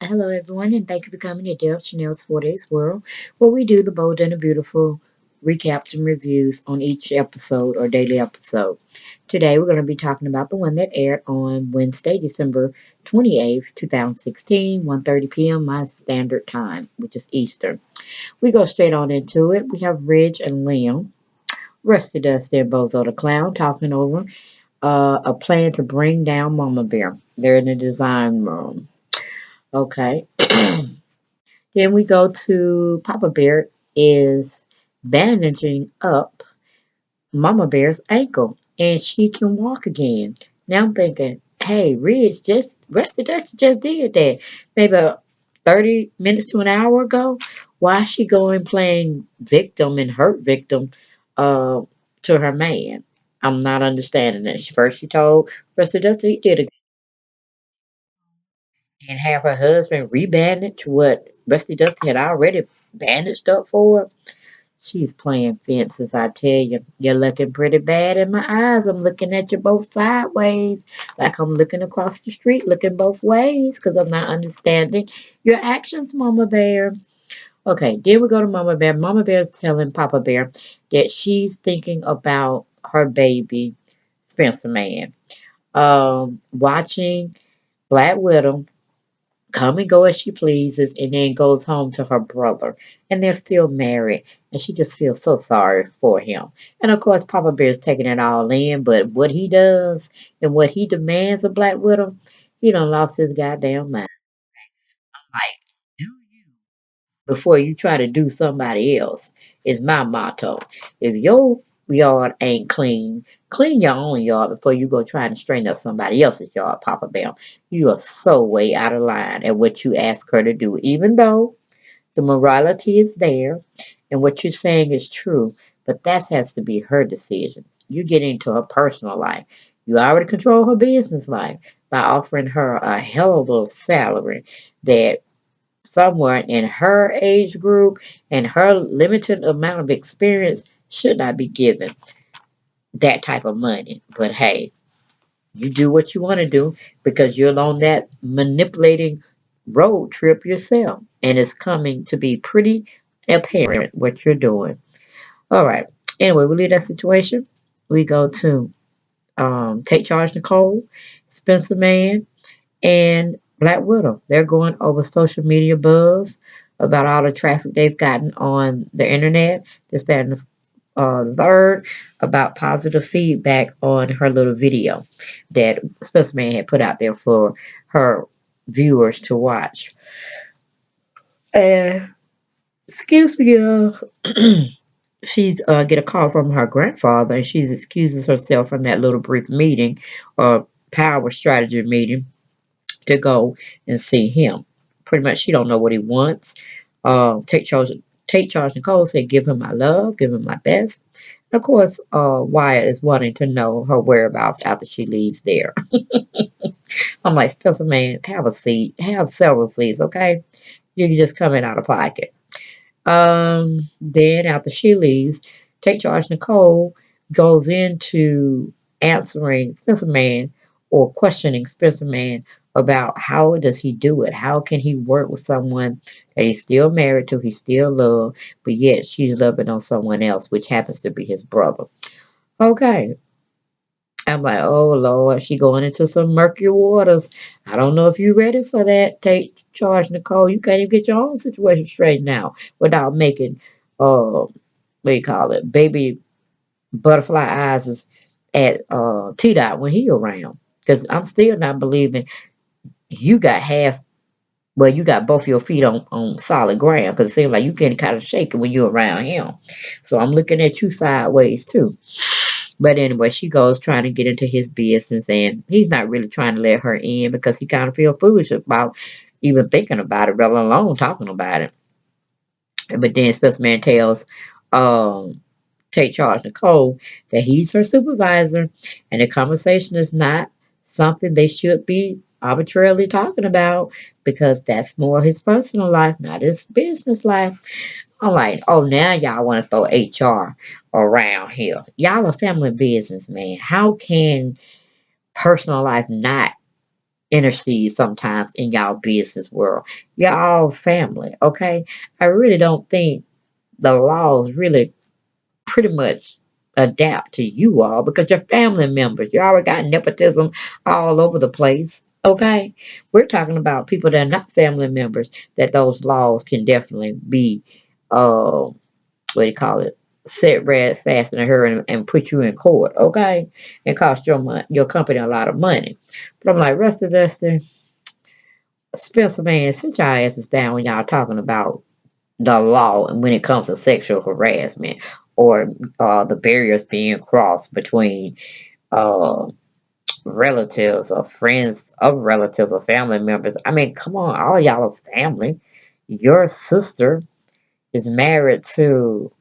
Hello, everyone, and thank you for coming to Dale Chanel's 4 Days World, where we do the bold and the beautiful recaps and reviews on each episode or daily episode. Today, we're going to be talking about the one that aired on Wednesday, December 28th, 2016, 1:30 p.m. my standard time, which is Eastern. We go straight on into it. We have Ridge and Liam, Rusty Dusty and Bozo the Clown talking over a plan to bring down Mama Bear. They're in the design room. Okay. Then we go to Papa Bear is bandaging up Mama Bear's ankle and she can walk again. Now I'm thinking, hey, Ridge just Rusty Dusty just did that. Maybe 30 minutes to an hour ago. Why is she going playing victim and hurt victim uh to her man? I'm not understanding it. First she told Rusty Dusty he did it and have her husband rebandage what Rusty Dusty had already bandaged up for her. She's playing fences, I tell you. You're looking pretty bad in my eyes. I'm looking at you both sideways, like I'm looking across the street, looking both ways, because I'm not understanding your actions, Mama Bear. Okay, then we go to Mama Bear. Mama Bear's telling Papa Bear that she's thinking about her baby, Spencer Man. Watching Black Widow come and go as she pleases, and then goes home to her brother. And they're still married, and she just feels so sorry for him. And of course, Papa Bear's taking it all in, but what he does and what he demands of Black Widow, he done lost his goddamn mind. Like, do you before you try to do somebody else is my motto. If your yard ain't clean, clean your own yard before you go try and straighten up somebody else's yard, Papa Bear. You are so way out of line at what you ask her to do, even though the morality is there and what you're saying is true, but that has to be her decision. You get into her personal life. You already control her business life by offering her a hell of a salary that someone in her age group and her limited amount of experience should not be given that type of money. But hey, you do what you want to do because you're on that manipulating road trip yourself. And it's coming to be pretty apparent what you're doing. All right. Anyway, we leave that situation. We go to Take Charge Nicole, Spencer Man, and Black Widow. They're going over social media buzz about all the traffic they've gotten on the internet. This, that, and the third about positive feedback on her little video that Spencer Man had put out there for her viewers to watch. And excuse me, she's get a call from her grandfather, and she excuses herself from that little brief meeting or power strategy meeting to go and see him. Pretty much, she don't know what he wants. Take charge. Take charge. Nicole said, "Give him my love. Give him my best." Of course, Wyatt is wanting to know her whereabouts after she leaves there. I'm like, Spencer, man, have a seat. Have several seats, okay? You can just come in out of pocket. Then after she leaves, Take Charge Nicole goes into answering Spencer Man or questioning Spencer Man about how does he do it? How can he work with someone that he's still married to, he still love, but yet she's loving on someone else, which happens to be his brother. Okay. I'm like, oh Lord, she going into some murky waters. I don't know if you're ready for that. Take charge, Nicole. You can't even get your own situation straightened out without making what do you call it? Baby butterfly eyes is at T Dot when he around. Because I'm still not believing you got half well, you got both your feet on solid ground because it seems like you getting kind of shaky when you're around him. So I'm looking at you sideways too. But anyway, she goes trying to get into his business, and he's not really trying to let her in because he kind of feels foolish about even thinking about it, let alone talking about it. But then Special Man tells um, Take Charge Nicole that he's her supervisor, and the conversation is not something they should be arbitrarily talking about because that's more his personal life, not his business life. I'm like, oh, now y'all want to throw HR around here. Y'all a family business, man. How can personal life not intercede sometimes in y'all business world. Y'all all family, okay? I really don't think the laws really pretty much adapt to you all because you're family members. You already got nepotism all over the place. Okay, we're talking about people that are not family members. That those laws can definitely be, what do you call it? Set red fast in a hurry and put you in court. Okay, and cost your company a lot of money. But I'm like, rest of the Spencer man, sit your asses down when y'all talking about the law and when it comes to sexual harassment or the barriers being crossed between uh, relatives or friends of relatives or family members. I mean, come on, all of y'all are family. Your sister is married to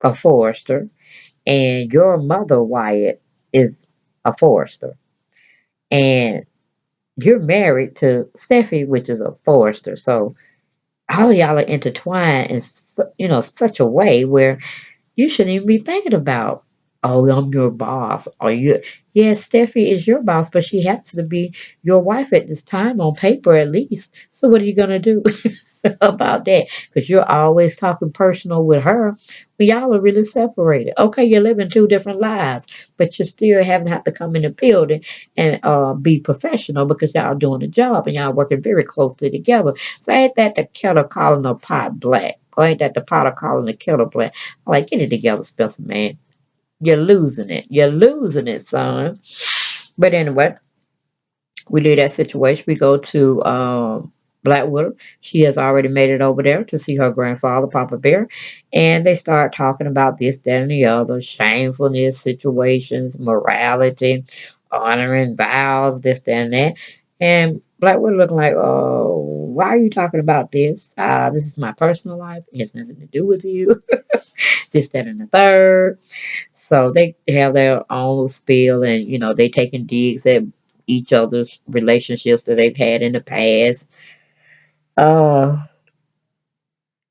a forester, and your mother, Wyatt, is a forester. And you're married to Steffi, which is a forester. So all of y'all are intertwined in such a way where you shouldn't even be thinking about, oh, I'm your boss. Or you, yes, Steffi is your boss, but she happens to be your wife at this time on paper at least. So what are you gonna do about that? Because you're always talking personal with her, but y'all are really separated. Okay, you're living two different lives, but you still haven't had to come in the building and be professional because y'all doing a job and y'all working very closely together. So ain't that the kettle calling the pot black? Or ain't that the pot calling the kettle black? Like, get it together, Spencer, man. You're losing it. You're losing it, son. But anyway, we leave that situation. We go to Blackwater. She has already made it over there to see her grandfather, Papa Bear. And they start talking about this, that, and the other shamefulness, situations, morality, honoring vows, this, that, and that. And Blackwater looking like, oh, why are you talking about this? This is my personal life. It has nothing to do with you. This, that, and the third. So they have their own spiel and, they taking digs at each other's relationships that they've had in the past. Uh,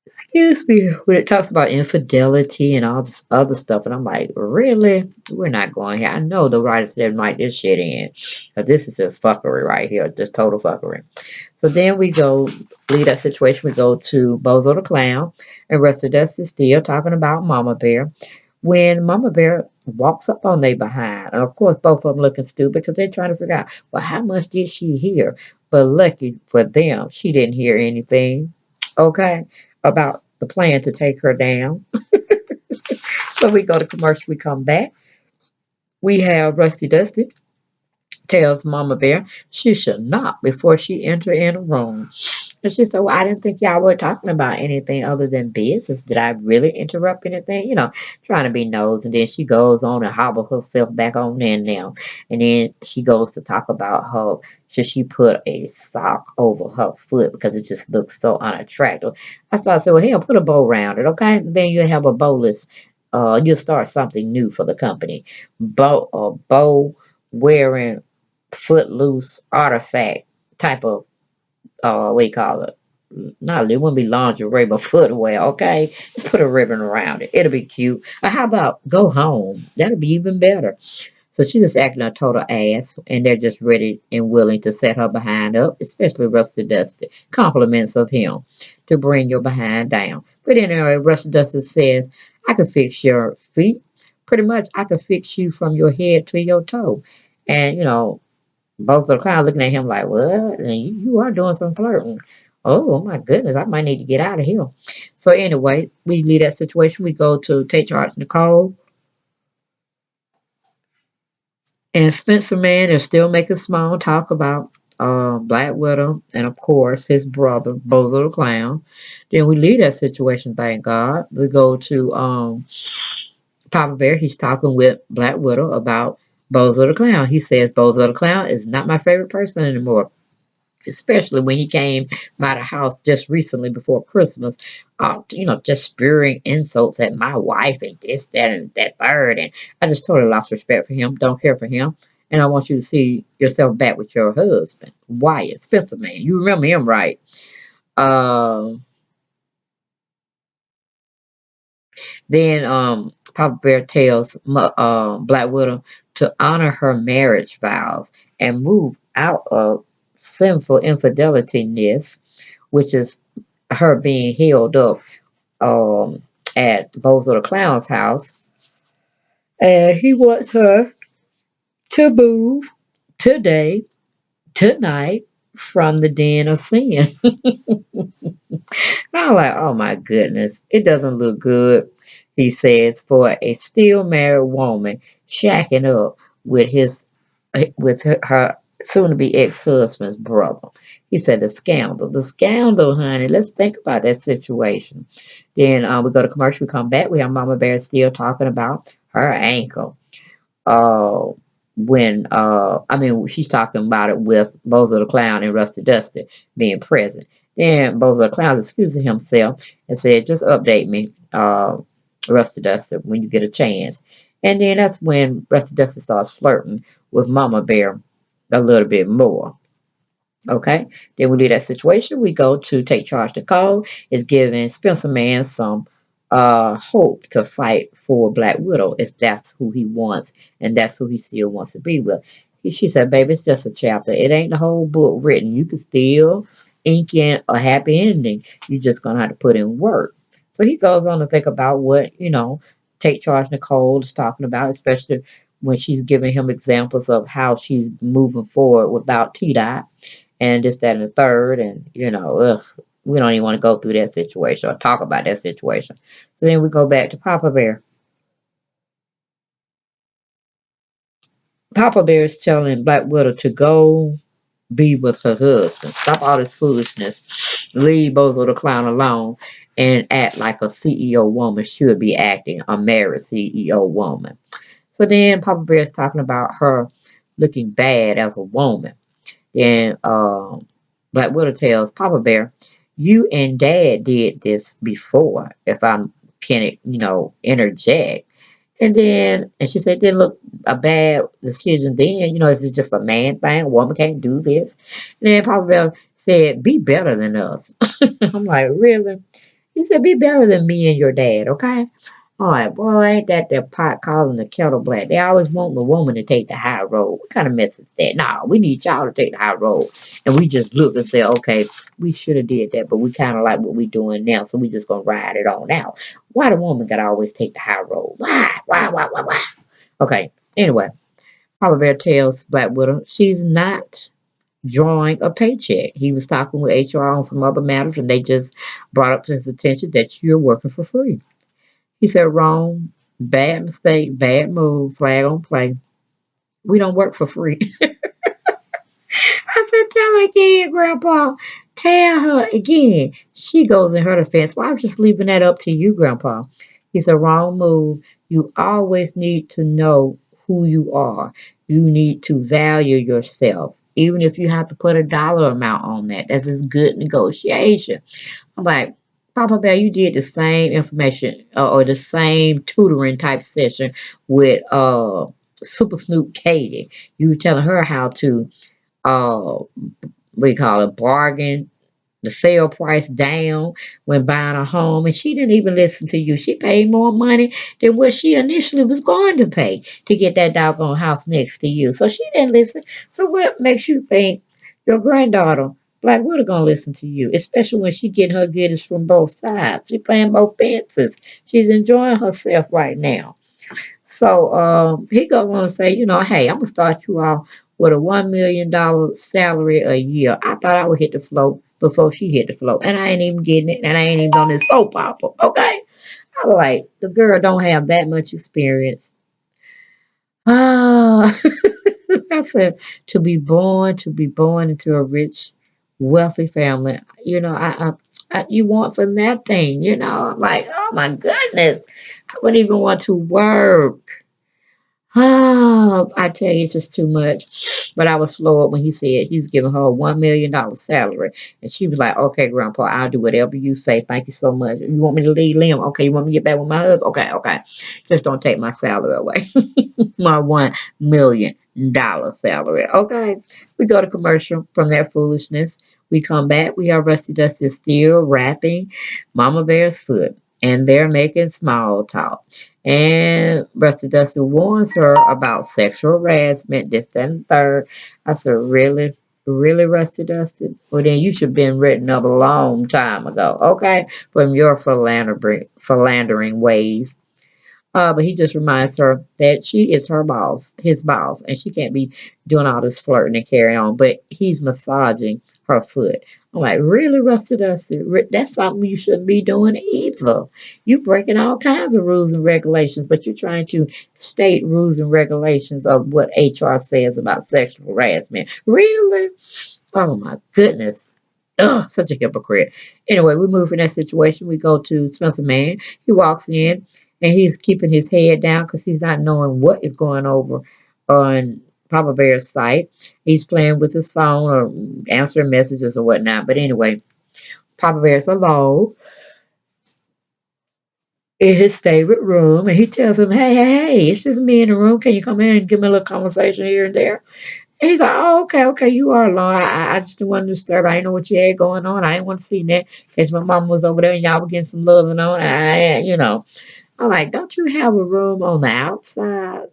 Excuse me, when it talks about infidelity and all this other stuff, and I'm like, really? We're not going here. I know the writers didn't write this shit in. Because this is just fuckery right here, just total fuckery. So then we go, leave that situation, we go to Bozo the Clown, and Rusty Dust is still talking about Mama Bear. When Mama Bear walks up on their behind, and of course both of them looking stupid because they're trying to figure out, well, how much did she hear? But lucky for them, she didn't hear anything, okay, about the plan to take her down. So we go to commercial, we come back. We have Rusty Dusty tells Mama Bear she should knock before she enter in a room. And she said, well, I didn't think y'all were talking about anything other than business. Did I really interrupt anything? Trying to be nosy. And then she goes on and hobble herself back on in now. And then she goes to talk about her, should she put a sock over her foot because it just looks so unattractive. I started saying, well, hell, put a bow around it, okay? Then you'll have a bowless, you'll start something new for the company. Bow wearing footloose artifact type of what do you call it? Not it wouldn't be lingerie, but footwear. Okay, just put a ribbon around it. It'll be cute. Or how about go home? That'll be even better. So she's just acting a total ass, and they're just ready and willing to set her behind up, especially Rusty Dusty. Compliments of him to bring your behind down. But anyway, Rusty Dusty says, I can fix your feet. Pretty much, I can fix you from your head to your toe. And, both of the crowd looking at him like, what? And you are doing some flirting. Oh my goodness, I might need to get out of here. So anyway, we leave that situation. We go to take charge Nicole and Spencer Man is still making small talk about Black Widow and of course his brother, Bozo the Clown. Then we leave that situation, thank God. We go to Papa Bear. He's talking with Black Widow about Bozo the Clown. He says Bozo the Clown is not my favorite person anymore, especially when he came by the house just recently before Christmas, just spewing insults at my wife and this, that, and that third. And I just totally lost respect for him, don't care for him. And I want you to see yourself back with your husband, Wyatt Spencer, man. You remember him, right? Uh, then Papa Bear tells Black Widow to honor her marriage vows and move out of sinful infidelityness, which is her being healed up um, at Bozo the Clown's house. And he wants her to move today, tonight, from the den of sin. I'm like, oh my goodness, it doesn't look good, he says, for a still married woman shacking up with her soon to be ex-husband's brother. He said the scandal, honey. Let's think about that situation. Then we go to commercial. We come back. We have Mama Bear still talking about her ankle uh when I mean she's talking about it with Bozo the Clown and Rusty Dusty being present. Then Bozo the Clown excusing himself and said, just update me, Rusty Dusty, when you get a chance. And then that's when Rusty Dusty starts flirting with Mama Bear a little bit more. Okay, then we leave that situation. We go to Take Charge Nicole is giving Spencer Man some hope to fight for Black Widow if that's who he wants and that's who he still wants to be with. She said, baby, it's just a chapter. It ain't the whole book written. You can still ink in a happy ending. You're just gonna have to put in work. So he goes on to think about what, Take Charge Nicole is talking about, especially when she's giving him examples of how she's moving forward without T Dot and this, that, and the third, and ugh, we don't even want to go through that situation or talk about that situation. So then we go back to Papa Bear. Papa Bear is telling Black Widow to go be with her husband. Stop all this foolishness. Leave Bozo the Clown alone and act like a CEO woman should be acting, a married CEO woman. So then Papa Bear is talking about her looking bad as a woman. And Black Widow tells Papa Bear, you and Dad did this before, if I can, interject. And she said, didn't look a bad decision then. This is just a man thing. A woman can't do this. And then Papa Bear said, be better than us. I'm like, really? He said, be better than me and your dad, okay? I'm like, boy, ain't that the pot calling the kettle black. They always want the woman to take the high road. What kind of mess is that? Nah, we need y'all to take the high road. And we just look and say, okay, we should have did that, but we kind of like what we doing now, so we just gonna ride it on out. Why the woman gotta always take the high road? Why? Why? Okay, anyway, Papa Bear tells Black Widow she's not drawing a paycheck. He was talking with HR on some other matters, and they just brought up to his attention that you're working for free. He said, wrong, bad mistake, bad move, flag on play. We don't work for free. I said, tell her again, Grandpa. Tell her again. She goes in her defense. Well, I was just leaving that up to you, Grandpa. He said, wrong move. You always need to know who you are. You need to value yourself. Even if you have to put a dollar amount on that, that's a good negotiation. I'm like, Papa Bear, you did the same information or the same tutoring type session with Super Snoop Katie. You were telling her how to what do you call it, bargain the sale price down when buying a home, and she didn't even listen to you. She paid more money than what she initially was going to pay to get that doggone house next to you. So she didn't listen. So what makes you think your granddaughter, Black Widow, gonna listen to you? Especially when she getting her goodies from both sides. She playing both fences. She's enjoying herself right now. So he goes on to say, hey, I'm gonna start you off with a $1 million salary a year. I thought I would hit the floor before she hit the floor, and I ain't even getting it, and I ain't even on this soap opera. Okay, I was like, the girl don't have that much experience. Ah, I said to be born into a rich, wealthy family. You want for nothing. I'm like, oh my goodness, I wouldn't even want to work. Oh, I tell you, it's just too much. But I was floored when he said he was giving her a $1 million salary. And she was like, okay, Grandpa, I'll do whatever you say. Thank you so much. You want me to leave Lim? Okay, you want me to get back with my husband? Okay, okay. Just don't take my salary away. My $1 million salary. Okay. We go to commercial from that foolishness. We come back. We are Rusty Dusty still rapping Mama Bear's foot. and they're making small talk. And Rusty Dusty warns her about sexual harassment, this, that, and third. I said, really? Really, Rusty Dusty? Well, then you should have been written up a long time ago, okay? From your philandering ways. But he just reminds her that she is her boss, his boss, and she can't be doing all this flirting and carry on. But he's massaging her foot. I'm like, really, Rusty Dusty? That's something you shouldn't be doing either. You breaking all kinds of rules and regulations, but you're trying to state rules and regulations of what HR says about sexual harassment. Really? Oh my goodness. Ugh, such a hypocrite. Anyway, we move from that situation. We go to Spencer Man. He walks in and he's keeping his head down because he's not knowing what is going over on Papa Bear's site. He's playing with his phone or answering messages or whatnot. But anyway, Papa Bear's alone in his favorite room and he tells him, hey, it's just me in the room. Can you come in and give me a little conversation here and there? And he's like, oh, okay, you are alone. I just didn't want to disturb. I didn't know what you had going on. I didn't want to see that because my mom was over there and y'all were getting some loving on. I'm like, don't you have a room on the outside,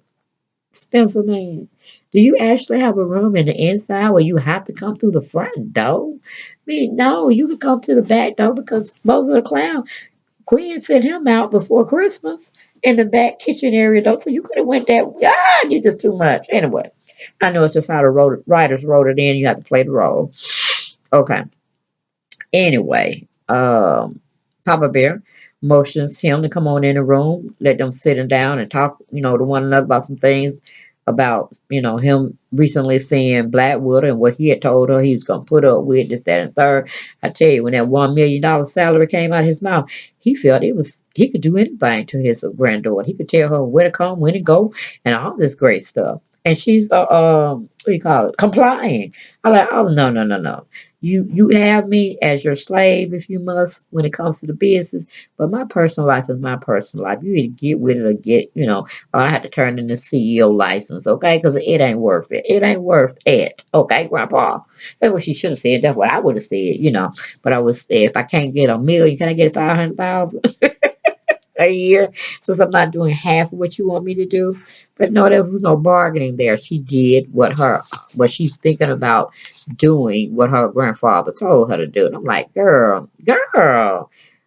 Spencer man? Do you actually have a room in the inside where you have to come through the front door? I mean, no, you can come to the back door because most of the clown Queen sent him out before Christmas in the back kitchen area though, so you could have went that. You just too much. Anyway, I know it's just how the writers wrote it in. You have to play the role. Okay. Anyway, Papa Bear motions him to come on in the room, let them sit him down and talk, to one another about some things about, him recently seeing Blackwood and what he had told her he was going to put up with, this, that, and third. I tell you, when that $1 million salary came out of his mouth, he felt he could do anything to his granddaughter. He could tell her where to come, when to go, and all this great stuff. And she's, what do you call it, complying. I'm like, oh, no, no, no, no. You have me as your slave if you must when it comes to the business, but my personal life is my personal life. You either get with it or or I have to turn in the CEO license, okay? Because it ain't worth it. It ain't worth it, okay, Grandpa? That's what she should have said. That's what I would have said. But I was if I can't get a million, can I get 500,000 a year? Since I'm not doing half of what you want me to do. But no, there was no bargaining there. She did what she's thinking about doing, what her grandfather told her to do. And I'm like, girl,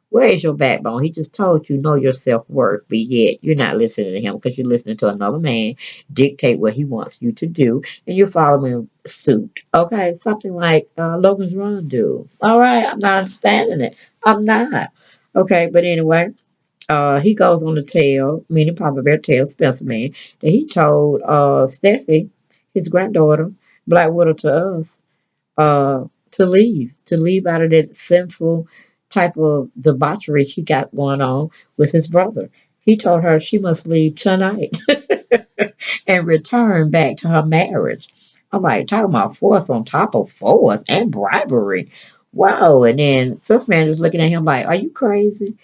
where is your backbone? He just told you know your self worth, but yet you're not listening to him because you're listening to another man dictate what he wants you to do, and you're following suit. Okay, something like Logan's Run do. All right, I'm not understanding it. I'm not. Okay, but anyway, he goes on to tell, meaning Papa Bear tells Spencer Man, that he told Steffi, his granddaughter, Black Widow to us, to leave out of that sinful type of debauchery she got going on with his brother. He told her she must leave tonight and return back to her marriage. I'm like, talking about force on top of force and bribery. Wow. And then Sus Man just looking at him like, are you crazy?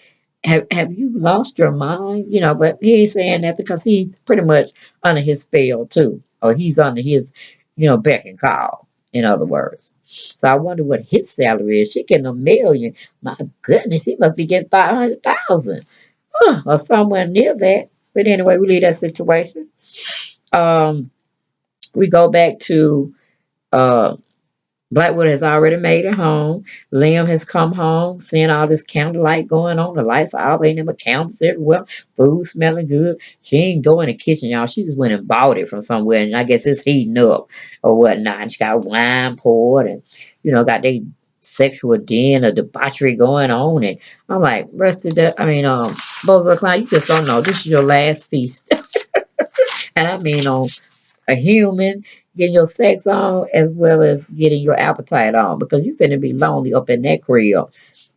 Have you lost your mind? But he ain't saying that because he's pretty much under his spell too. Or he's under his, beck and call, in other words. So I wonder what his salary is. She getting $1 million. My goodness, he must be getting 500,000. Or somewhere near that. But anyway, we leave that situation. Um, we go back to uh Blackwood has already made it home. Liam has come home, seeing all this candlelight going on. The lights are all in them candles everywhere. Food smelling good. She ain't go in the kitchen, y'all. She just went and bought it from somewhere, and I guess it's heating up or whatnot. And she got wine poured, and got their sexual den or debauchery going on. And I'm like, Bozo Clown, you just don't know. This is your last feast, and I mean on a human, getting your sex on as well as getting your appetite on because you finna be lonely up in that crib.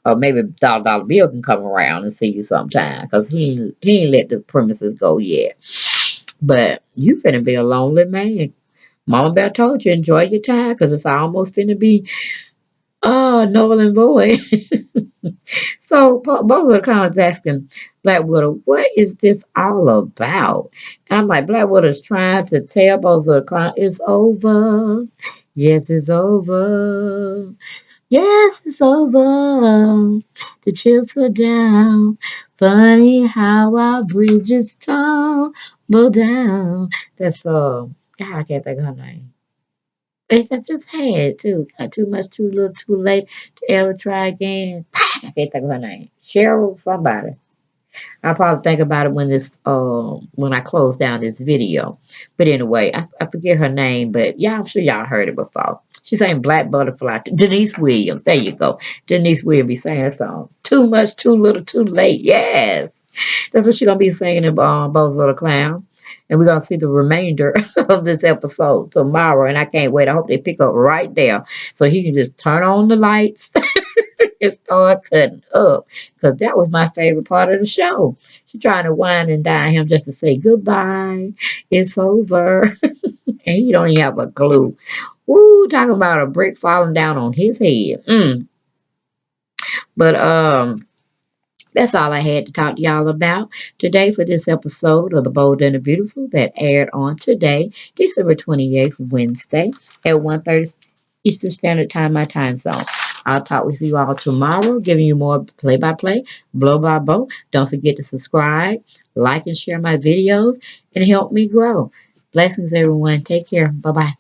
Or maybe Dollar Bill can come around and see you sometime because he ain't let the premises go yet. But you finna be a lonely man. Mama Bear told you enjoy your time because it's almost finna be null and void. So both of the clowns asking Blackwater, what is this all about? And I'm like, Blackwater's trying to tell both of the clowns, it's over. Yes, it's over. Yes, it's over. The chips are down. Funny how our bridges tumble down. That's I can't think of her name. I just had too. Got too much, too little, too late to ever try again. I can't think of her name. Cheryl somebody. I'll probably think about it when I close down this video. But anyway, I forget her name, but yeah, I'm sure y'all heard it before. She sang Black Butterfly. Denise Williams. There you go. Denise Williams be singing that song. Too much, too little, too late. Yes. That's what she's gonna be singing in Bozo the Clown. And we're gonna see the remainder of this episode tomorrow. And I can't wait. I hope they pick up right there. So he can just turn on the lights and start cutting up. Because that was my favorite part of the show. She trying to wine and dine him just to say goodbye. It's over. And he don't even have a clue. Woo, talking about a brick falling down on his head. But that's all I had to talk to y'all about today for this episode of The Bold and the Beautiful that aired on today, December 28th, Wednesday at 1:30 Eastern Standard Time, my time zone. I'll talk with you all tomorrow, giving you more play-by-play, blow-by-blow. Don't forget to subscribe, like, and share my videos, and help me grow. Blessings, everyone. Take care. Bye-bye.